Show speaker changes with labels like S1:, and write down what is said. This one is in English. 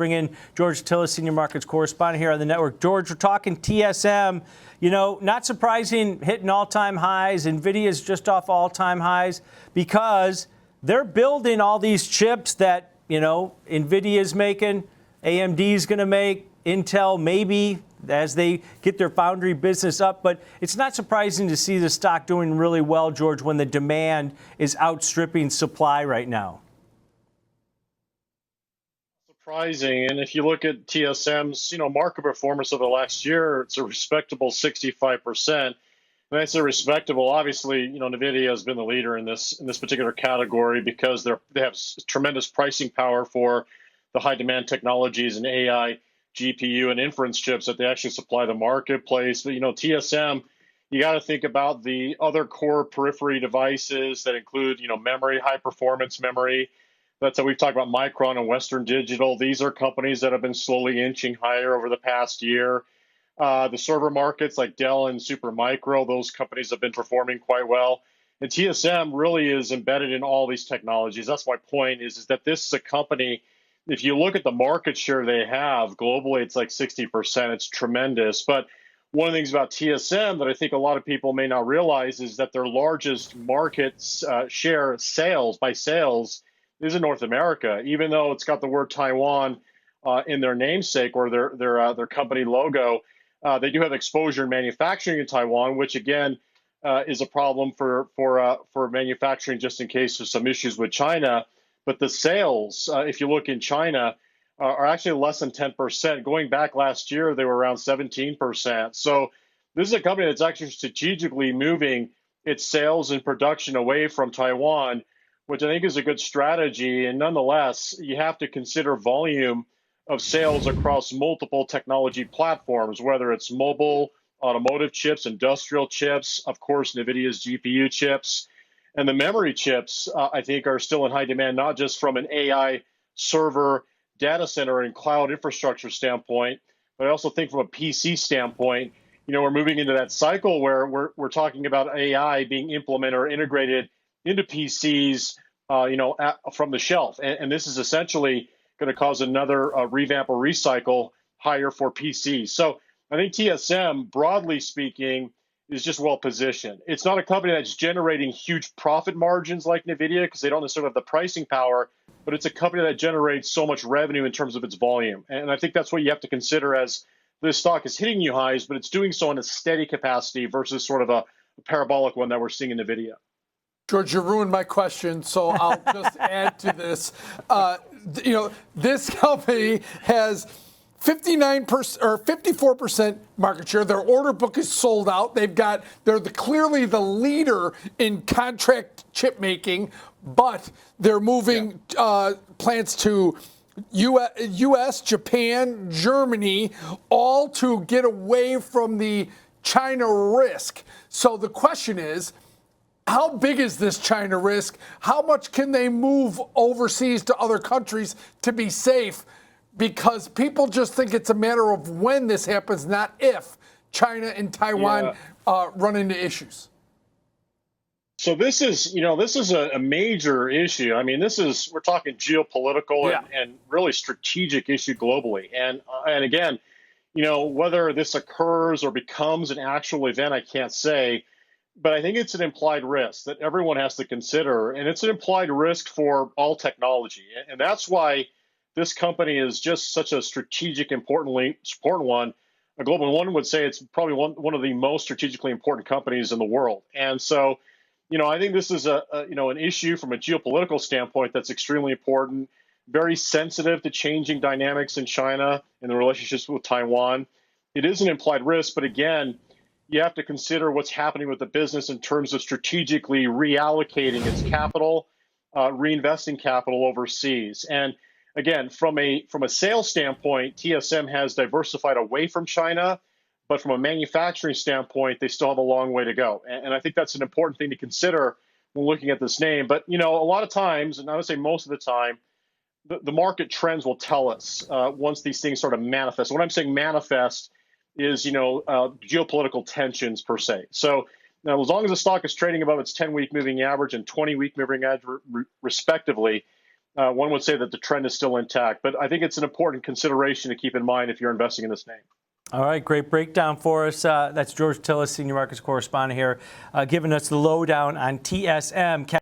S1: bring in George Tsilis, senior markets correspondent here on the network. George, we're talking TSM. You know, not surprising, hitting all-time highs. NVIDIA's just off all-time highs because they're building all these chips that, you know, NVIDIA's making, AMD's going to make, Intel maybe as they get their foundry business up. But it's not surprising to see the stock doing really well, George, when the demand is outstripping supply right now.
S2: Surprising. And if you look at TSM's, market performance over the last year, it's a respectable 65%. And that's a respectable. Obviously, NVIDIA has been the leader in this particular category because they have tremendous pricing power for the high demand technologies and AI, GPU, and inference chips that they actually supply the marketplace. But TSM, you got to think about the other core periphery devices that include, memory, high performance memory. That's how we've talked about Micron and Western Digital. These are companies that have been slowly inching higher over the past year. The server markets like Dell and Supermicro, those companies have been performing quite well. And TSM really is embedded in all these technologies. That's my point is that this is a company, if you look at the market share they have globally, it's like 60%. It's tremendous. But one of the things about TSM that I think a lot of people may not realize is that their largest market share by sales is in North America, even though it's got the word Taiwan in their namesake or their company logo. They do have exposure in manufacturing in Taiwan, which again is a problem for manufacturing just in case there's some issues with China. But the sales, if you look in China, are actually less than 10%. Going back last year, they were around 17%. So this is a company that's actually strategically moving its sales and production away from Taiwan, which I think is a good strategy. And nonetheless, you have to consider volume of sales across multiple technology platforms, whether it's mobile, automotive chips, industrial chips, of course, NVIDIA's GPU chips. And the memory chips, I think, are still in high demand, not just from an AI server, data center, and cloud infrastructure standpoint, but I also think from a PC standpoint, we're moving into that cycle where we're talking about AI being implemented or integrated into PCs, from the shelf. And this is essentially going to cause another revamp or recycle higher for PCs. So I think TSM, broadly speaking, is just well positioned. It's not a company that's generating huge profit margins like NVIDIA because they don't necessarily have the pricing power, but it's a company that generates so much revenue in terms of its volume. And I think that's what you have to consider as this stock is hitting new highs, but it's doing so in a steady capacity versus sort of a parabolic one that we're seeing in NVIDIA.
S3: George, you ruined my question, so I'll just add to this. This company has 59% or 54% market share. Their order book is sold out. They're clearly the leader in contract chip making, but they're moving plants to U.S., Japan, Germany, all to get away from the China risk. So the question is, how big is this China risk? How much can they move overseas to other countries to be safe? Because people just think it's a matter of when this happens, not if China and Taiwan run into issues.
S2: So this is a major issue. I mean, we're talking geopolitical and really strategic issue globally. And again, whether this occurs or becomes an actual event, I can't say. But I think it's an implied risk that everyone has to consider. And it's an implied risk for all technology. And that's why this company is just such a strategic, important one. A global one would say it's probably one of the most strategically important companies in the world. And so, I think this is an issue from a geopolitical standpoint that's extremely important, very sensitive to changing dynamics in China and the relationships with Taiwan. It is an implied risk, but again, you have to consider what's happening with the business in terms of strategically reallocating its capital, reinvesting capital overseas. And again, from a sales standpoint, TSM has diversified away from China, but from a manufacturing standpoint, they still have a long way to go. And I think that's an important thing to consider when looking at this name. But a lot of times, and I would say most of the time, the market trends will tell us once these things sort of manifest. When I'm saying manifest is, geopolitical tensions per se. So now, as long as the stock is trading above its 10-week moving average and 20-week moving average respectively, one would say that the trend is still intact. But I think it's an important consideration to keep in mind if you're investing in this name.
S1: All right, great breakdown for us. That's George Tsilis, Senior Markets Correspondent here, giving us the lowdown on TSM.